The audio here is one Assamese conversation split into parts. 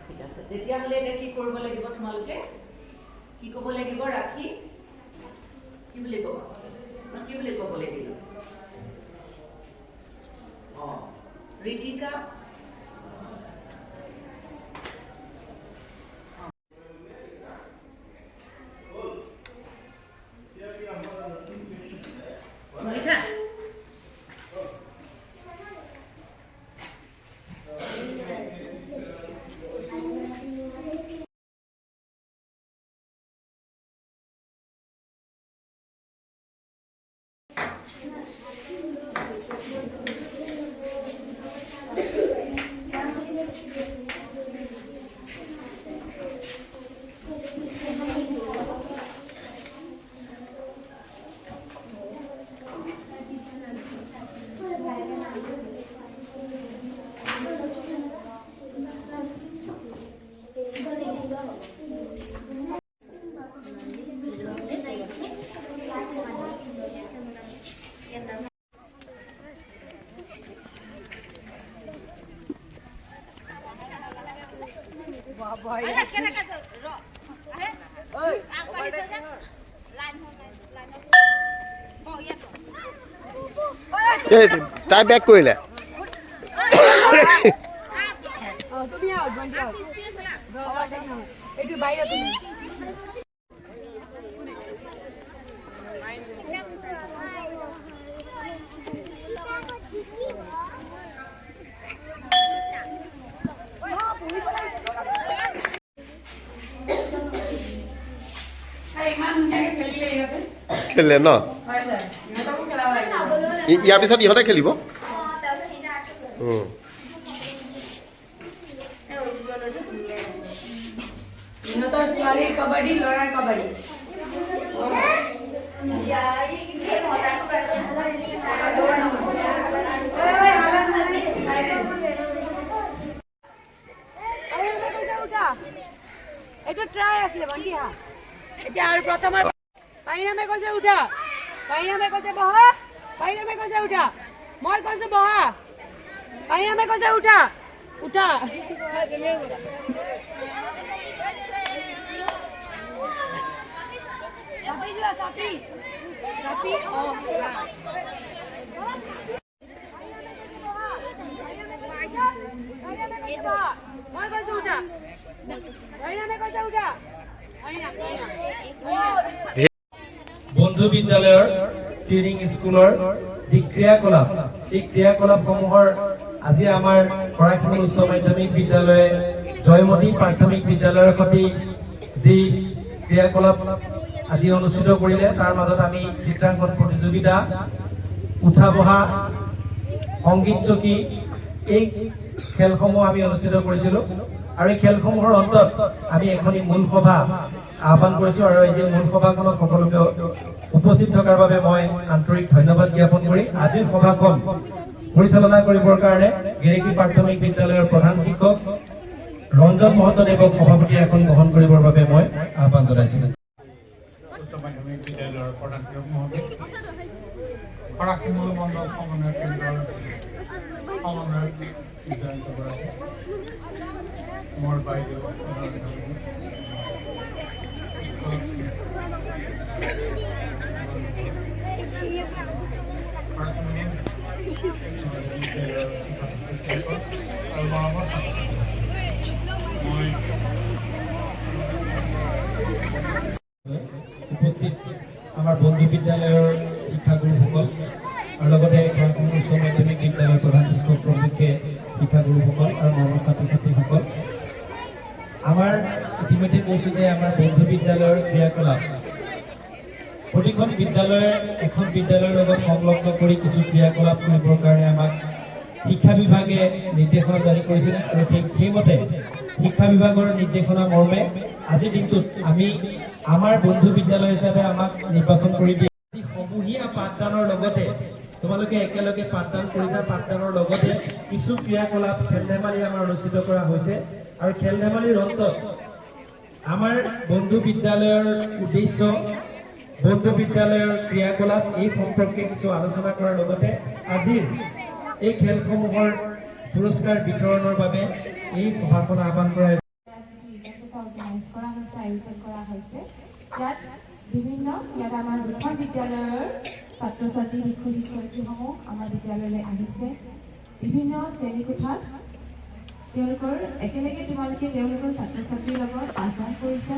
ঠিক আছে তেতিয়াহ'লে এতিয়া কি কৰিব লাগিব তোমালোকে কি ক'ব লাগিব ৰাখি কি বুলি ক'ব কি বুলি ক'ব লাগিব ঋতিকা লিখা তাই বেক কৰিলে খেলিলে ন ইয়াৰ পিছত ইহঁতে খেলিব कबड्डी लड़ा कबड्डी ट्राई आছিলে বন্ধি হা এতিয়া আৰু প্ৰথমৰ পাইনামে কৈছে উঠা পাইনামে কৈছে বহা পাইনামে কৈছে উঠা মই কৈছো বহা পাইনামে কৈছে উঠা উঠা Sapi juga sapi. Sapi oh. Mau kau sudah? Aina kau sudah? Aina. বন্ধু বিদ্যালয়ৰ ট্ৰেইনিং স্কুলৰ যি ক্ৰিয়াকলাপ এই ক্ৰিয়াকলাপসমূহৰ আজি আমাৰ খৰাইখাল উচ্চ মাধ্যমিক বিদ্যালয়ে জয়মতী প্ৰাথমিক বিদ্যালয়ৰ সৈতে যি ক্ৰিয়াকলাপ আজি অনুষ্ঠিত কৰিলে তাৰ মাজত আমি চিত্ৰাংকন প্ৰতিযোগিতা উঠা বহা সংগীত চকী এই খেলসমূহ আমি অনুষ্ঠিত কৰিছিলোঁ আৰু এই খেলসমূহৰ অন্তত আমি এখনি মূল সভা আহ্বান কৰিছোঁ আৰু এই যে মূল সভাখনত সকলোকে উপস্থিত থকাৰ বাবে মই আন্তৰিক ধন্যবাদ জ্ঞাপন কৰি আজিৰ সভাখন পৰিচালনা কৰিবৰ কাৰণে গেৰেকী প্ৰাথমিক বিদ্যালয়ৰ প্ৰধান শিক্ষক ৰঞ্জন মহন্তদেৱক সভাপতিৰ এখন গ্ৰহণ কৰিবৰ বাবে মই আহ্বান জনাইছিলোঁ মাধ্যমিক বিদ্যালয়ৰ প্ৰধান শিক্ষক মহোদয় খৰাকিমূল মণ্ডল সমন্বয় কেন্দ্ৰৰ সমন্বয়ক বিদ্যান্ত গৰাকী মোৰ বাইদেউ উপস্থিত আমাৰ বন্ধু বিদ্যালয়ৰ শিক্ষাগুৰুসকল আৰু লগতে খৰাইখাল উচ্চ মাধ্যমিক বিদ্যালয়ৰ প্ৰধান শিক্ষক প্ৰমুখ্যে শিক্ষাগুৰুসকল আৰু মৰমৰ ছাত্ৰ ছাত্ৰীসকল আমাৰ ইতিমধ্যে কৈছোঁ যে আমাৰ বন্ধু বিদ্যালয়ৰ ক্ৰিয়াকলাপ প্ৰতিখন বিদ্যালয়ে এখন বিদ্যালয়ৰ লগত সংলগ্ন কৰি কিছু ক্ৰিয়াকলাপ কৰিবৰ কাৰণে আমাক শিক্ষা বিভাগে নিৰ্দেশনা জাৰি কৰিছিলে আৰু ঠিক সেইমতে শিক্ষা বিভাগৰ নিৰ্দেশনা মৰ্মে আজিৰ দিনটোত আমি আমাৰ বন্ধু বিদ্যালয় হিচাপে আমাক নিৰ্বাচন কৰি দিয়ে সমূহীয়া পাঠদানৰ লগতে তোমালোকে একেলগে পাঠদান কৰিছা পাঠদানৰ লগতে কিছু ক্ৰিয়াকলাপ খেল ধেমালি আমাৰ অনুষ্ঠিত কৰা হৈছে আৰু খেল ধেমালিৰ অন্তত আমাৰ বন্ধু বিদ্যালয়ৰ উদ্দেশ্য বন্ধু বিদ্যালয়ৰ ক্ৰিয়াকলাপ এই সম্পৰ্কে কিছু আলোচনা কৰাৰ লগতে আজিৰ এই খেলসমূহৰ পুৰস্কাৰ বিতৰণৰ বাবে এই সভাখন আহ্বান কৰা অৰ্গেনাইজ কৰা হৈছে, আয়োজন কৰা হৈছে। ইয়াত ইয়াত আমাৰ দুখন বিদ্যালয়ৰ ছাত্ৰ ছাত্ৰী শিক্ষক শিক্ষয়িত্ৰীসমূহ আমাৰ বিদ্যালয়লৈ আহিছে। বিভিন্ন শ্ৰেণীকোঠাত তেওঁলোকৰ একেলগে তোমালোকে তেওঁলোকৰ ছাত্ৰ ছাত্ৰীৰ লগত পাঠদান কৰিছা।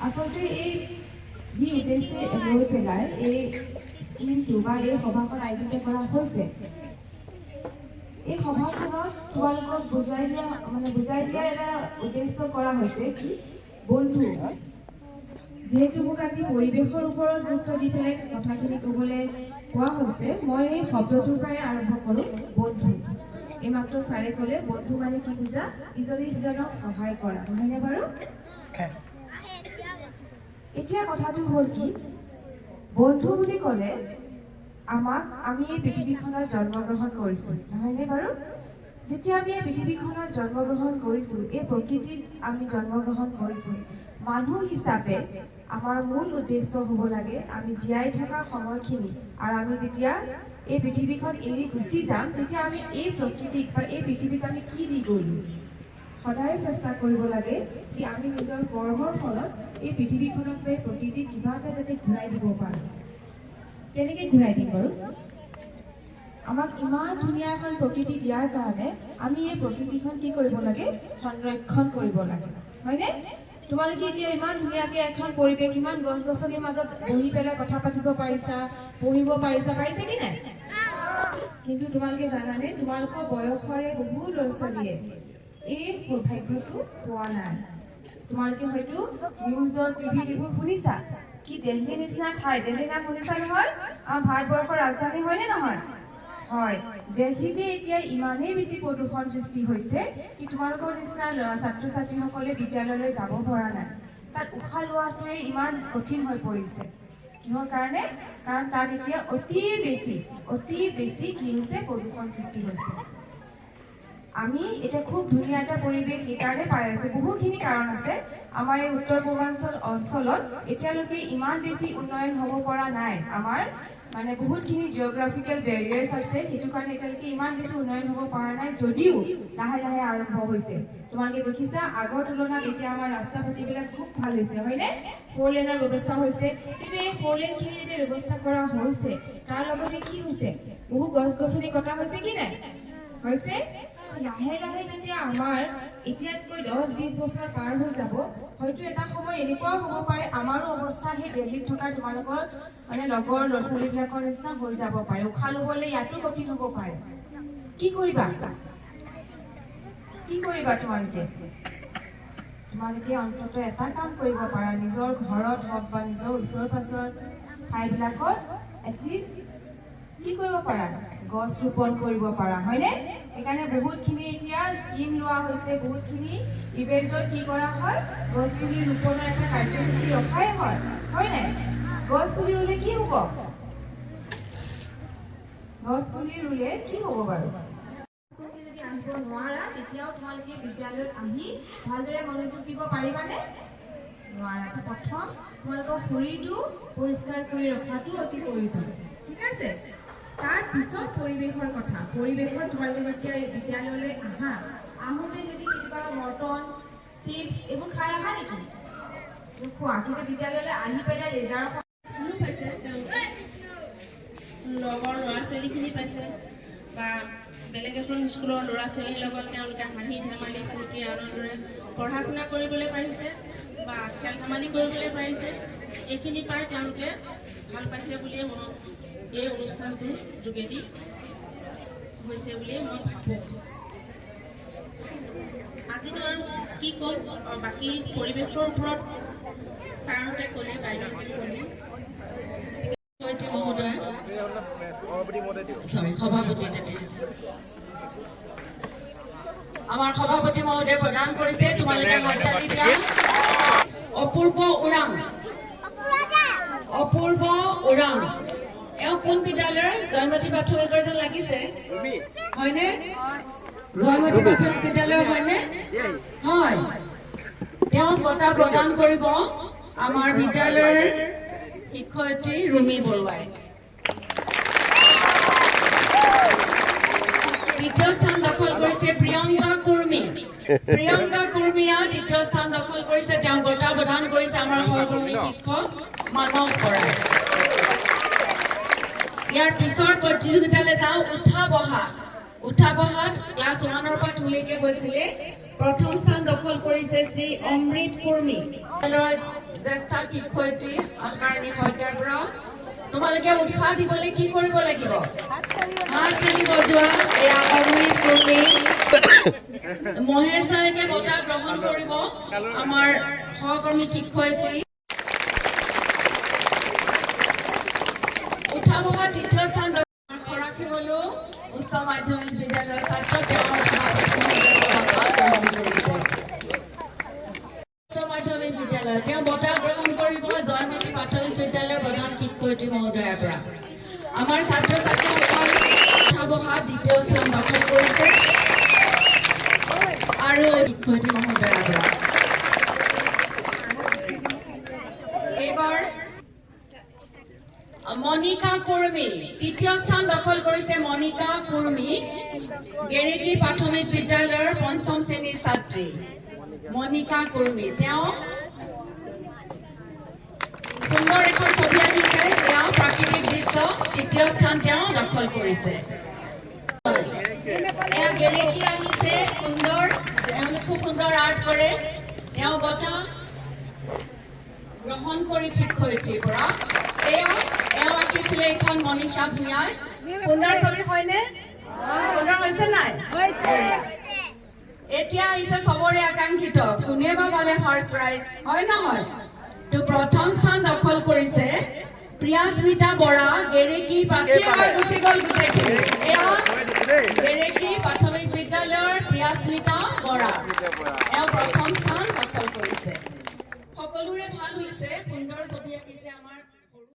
আচলতে এই যি উদ্দেশ্যে লৈ পেলাই এই স্কিমটো বা এই সভাখন আয়োজিত কৰা হৈছে, এই সভাখনত তোমালোকক বুজাই দিয়া এটা উদ্দেশ্য কৰা হৈছে কি বন্ধু। যিহেতু মোক আজি পৰিৱেশৰ ওপৰত গুৰুত্ব দি পেলাই কথাখিনি ক'বলৈ কোৱা হৈছে, মই এই শব্দটোৰ পৰাই আৰম্ভ কৰোঁ, বন্ধু। এইমাত্ৰ ছাৰে ক'লে বন্ধু মানে কি বুজা? ইজনে সিজনক সহায় কৰা, নহয়নে বাৰু? এতিয়া কথাটো হ'ল কি, বন্ধু বুলি ক'লে আমি এই পৃথিৱীখনত জন্মগ্ৰহণ কৰিছোঁ, নহয়নে বাৰু? যেতিয়া আমি এই পৃথিৱীখনত জন্মগ্ৰহণ কৰিছোঁ, এই প্ৰকৃতিত আমি জন্মগ্ৰহণ কৰিছোঁ, মানুহ হিচাপে আমাৰ মূল উদ্দেশ্য হ'ব লাগে আমি জীয়াই থকা সময়খিনি, আৰু আমি যেতিয়া এই পৃথিৱীখন এৰি গুচি যাম তেতিয়া আমি এই প্ৰকৃতিক বা এই পৃথিৱীক আমি কি দি গ'লোঁ। সদায় চেষ্টা কৰিব লাগে কি আমি নিজৰ কৰ্মৰ ফলত এই পৃথিৱীখনক বা প্ৰকৃতিক কিবা এটা যাতে ঘূৰাই দিব পাৰোঁ। কেনেকৈ ঘূৰাই দিম বাৰু? আমাক ইমান ধুনীয়া এখন প্ৰকৃতি দিয়াৰ কাৰণে আমি এই প্ৰকৃতিখন কি কৰিব লাগে? সংৰক্ষণ কৰিব লাগে, হয়নে? তোমালোকে এতিয়া ইমান ধুনীয়াকৈ এখন পৰিৱেশ, ইমান গছ গছনিৰ মাজত বহি পেলাই কথা পাতিব পাৰিছা, পঢ়িব পাৰিছা কি নাই? কিন্তু তোমালোকে জানানে তোমালোকৰ বয়সৰে বহু ল'ৰা ছোৱালীয়ে এই সৌভাগ্যটো পোৱা নাই। তোমালোকে হয়তো নিউজৰ টিভিত এইবোৰ শুনিছা কি দিল্লী নিচিনা ঠাই, দিল্লীৰ নাম শুনিছা নহয়? আমাৰ ভাৰতবৰ্ষৰ ৰাজধানী হয়নে নহয়? হয়, দিল্লীতে এতিয়া ইমানেই বেছি প্ৰদূষণ সৃষ্টি হৈছে কি তোমালোকৰ নিচিনা ছাত্ৰ ছাত্ৰীসকলে বিদ্যালয়লৈ যাব পৰা নাই। তাত উশাহ লোৱাটোৱে ইমান কঠিন হৈ পৰিছে। কিহৰ কাৰণে? কাৰণ তাত এতিয়া অতি বেছি কি হৈছে? প্ৰদূষণ সৃষ্টি হৈছে। আমি এতিয়া খুব ধুনীয়া এটা পৰিৱেশ সেইকাৰণে পাই আছোঁ, বহুখিনি কাৰণ আছে। আমাৰ এই উত্তৰ পূৰ্বাঞ্চল অঞ্চলত এতিয়ালৈকে ইমান বেছি উন্নয়ন হ'ব পৰা নাই। আমাৰ বহুতখিনি জিঅ'গ্ৰাফিকেল বেৰিয়াৰ্ছ আছে, সেইটো কাৰণে এতিয়ালৈকে ইমান বেছি উন্নয়ন হ'ব পৰা নাই, যদিও লাহে লাহে আৰম্ভ হৈছে। তোমালোকে দেখিছা আগৰ তুলনাত এতিয়া আমাৰ ৰাস্তা পাতিবিলাক খুব ভাল হৈছে, হয়নে? 4 লেনৰ ব্যৱস্থা হৈছে। কিন্তু এই 4 লেনখিনি যেতিয়া ব্যৱস্থা কৰা হৈছে তাৰ লগতে কি হৈছে? বহু গছ গছনি কটা হৈছে কি নাই? হৈছে। লাহে লাহে যেতিয়া আমাৰ এতিয়াতকৈ 10-20 বছৰ পাৰ হৈ যাব, হয়তো এটা সময় এনেকুৱাও হ'ব পাৰে আমাৰো অৱস্থা সেই দিল্লীত থকা তোমালোকৰ লগৰ ল'ৰা ছোৱালীবিলাকৰ নিচিনা হৈ যাব পাৰে। উশাহ ল'বলৈ ইয়াতো কঠিন হ'ব পাৰে। কি কৰিবা তোমালোকে অন্তত এটা কাম কৰিব পাৰা, নিজৰ ঘৰত হওক বা নিজৰ ওচৰ পাজৰ ঠাইবিলাকত এটলিষ্ট কি কৰিব পাৰা? গছ ৰোপণ কৰিব পাৰা, হয়নে? সেইকাৰণে বহুতখিনি এতিয়া স্কিম লোৱা হৈছে, বহুতখিনি ইভেণ্টত কি কৰা হয়? গছ পুলি ৰোপণৰ এটা কাৰ্যসূচী ৰখাই হয়, হয়নে? গছ পুলি ৰুলে কি হ'ব? বাৰু? যদি আহিব নোৱাৰা তেতিয়াও তোমালোকে বিদ্যালয়ত আহি ভালদৰে মনোযোগ দিব পাৰিবানে? নোৱাৰা। প্ৰথম তোমালোকৰ শৰীৰটো পৰিষ্কাৰ কৰি ৰখাটো অতি প্ৰয়োজন, ঠিক আছে? তাৰ পিছত পৰিৱেশৰ কথা। পৰিৱেশত তোমালোকে যেতিয়া বিদ্যালয়লৈ আহোঁতে যদি কেতিয়াবা মৰ্টন, চিপছ এইবোৰ খাই আহা নেকি? খোৱা, কিন্তু বিদ্যালয়লৈ আহি পেলাই লেজাৰৰ পাইছে, লগৰ ল'ৰা ছোৱালীখিনি পাইছে বা বেলেগ এখন স্কুলৰ ল'ৰা ছোৱালীৰ লগত তেওঁলোকে হাঁহি ধেমালি ফূৰ্তি আনন্দৰে পঢ়া শুনা কৰিবলৈ পাৰিছে বা খেল ধেমালি কৰিবলৈ পাৰিছে। এইখিনি পাই তেওঁলোকে ভাল পাইছে বুলিয়ে এই অনুষ্ঠানটোৰ যোগেদি হৈছে বুলিয়ে মই ভাবোঁ। আজিতো আৰু কি ক'ম, বাকী পৰিৱেশৰ ওপৰত ছাৰহঁতে ক'লে, বাইদেউহঁতে ক'লে। আমাৰ সভাপতি মহোদয় প্ৰদান কৰিছে, তোমালোকে হাততালি দিয়া। অপূৰ্ব ওৰাং এওঁ কোন বিদ্যালয়ৰ? জয়মতী প্ৰাথমিকৰ যেন লাগিছে, হয়নে? জয়মতী প্ৰাথমিক বিদ্যালয়ৰ হয়নে? হয়। তেওঁক বঁটা প্ৰদান কৰিব আমাৰ বিদ্যালয়ৰ শিক্ষয়িত্ৰী ৰুমি বৰুৱাই। প্ৰিয়ংকা কুৰ্মীয়া দ্বিতীয় স্থান দখল কৰিছে তেওঁ বঁটা প্ৰদান কৰিছে আমাৰ সহকৰ্মী শিক্ষক মানৱ বৰাই ইয়াৰ পিছৰ প্ৰতিযোগিতালৈ যাওঁ উঠা বহাত ক্লাছ 1ৰ পৰা 2লৈকে গৈছিলে প্ৰথম স্থান দখল কৰিছে শ্ৰী অমৃত কুৰ্মী জ্যেষ্ঠ শিক্ষয়িত্ৰী আকাৰণী শইকীয়াৰ পৰা তোমালোকে উৎসাহ দিবলৈ কি কৰিব লাগিব হাত তালি বজোৱা এয়া অমৃত কুৰ্মী মহেশ নায়কে বঁটা গ্ৰহণ কৰিব আমাৰ সহকৰ্মী শিক্ষয়িত্ৰী উঠা বহা তৃতীয় স্থান ৰাখিবলো উচ্চ মাধ্যমিক বিদ্যালয়ৰ ছাত্ৰ উচ্চ মাধ্যমিক বিদ্যালয় তেওঁ বঁটা গ্ৰহণ কৰিব জয়মতী প্ৰাথমিক বিদ্যালয়ৰ প্ৰধান শিক্ষয়িত্ৰী মহোদয়াৰ পৰা আমাৰ ছাত্ৰ ছাত্ৰীসকল উঠা বহা দ্বিতীয় স্থান দখল কৰিছে আৰু শিক্ষয়িত্ৰী মহোদয়াৰ পৰা এইবাৰ মনিকা কুৰ্মী তৃতীয় স্থান দখল কৰিছে মনিকা কুৰ্মী গেৰেকী প্ৰাথমিক বিদ্যালয়ৰ পঞ্চম শ্ৰেণীৰ ছাত্ৰী মনিকা কুৰ্মী তেওঁ সুন্দৰ এখন ছবি আঁকিছে তেওঁ প্ৰাকৃতিক দৃশ্য তৃতীয় স্থান তেওঁ দখল কৰিছে এয়া গেৰেকী আহিছে সুন্দৰ তেওঁলোকে খুব সুন্দৰ আৰ্ট কৰে তেওঁ বঁটা গ্ৰহণ কৰি শিক্ষয়িত্ৰীৰ পৰা এয়া এওঁ আঁকিছিলে এখন মনীষা ভূঞাই সুন্দৰ ছবি হয়নে সুন্দৰ হৈছে নাই এতিয়া আহিছে চবৰে আকাংক্ষিত কোনে বা পালে ফাৰ্ষ্ট প্ৰাইজ হয় নহয় তো প্ৰথম স্থান দখল কৰিছে প্ৰিয়াস্মিতা বৰা গেৰেকী গুচি গ'ল গোটেইখিনি এয়া গেৰেকী প্ৰাথমিক বিদ্যালয়ৰ প্ৰিয়াস্মিতা বৰা এওঁ প্ৰথম স্থান দখল কৰিছে সকলোৰে ভাল হৈছে সুন্দৰ ছবি আঁকিছে আমাৰ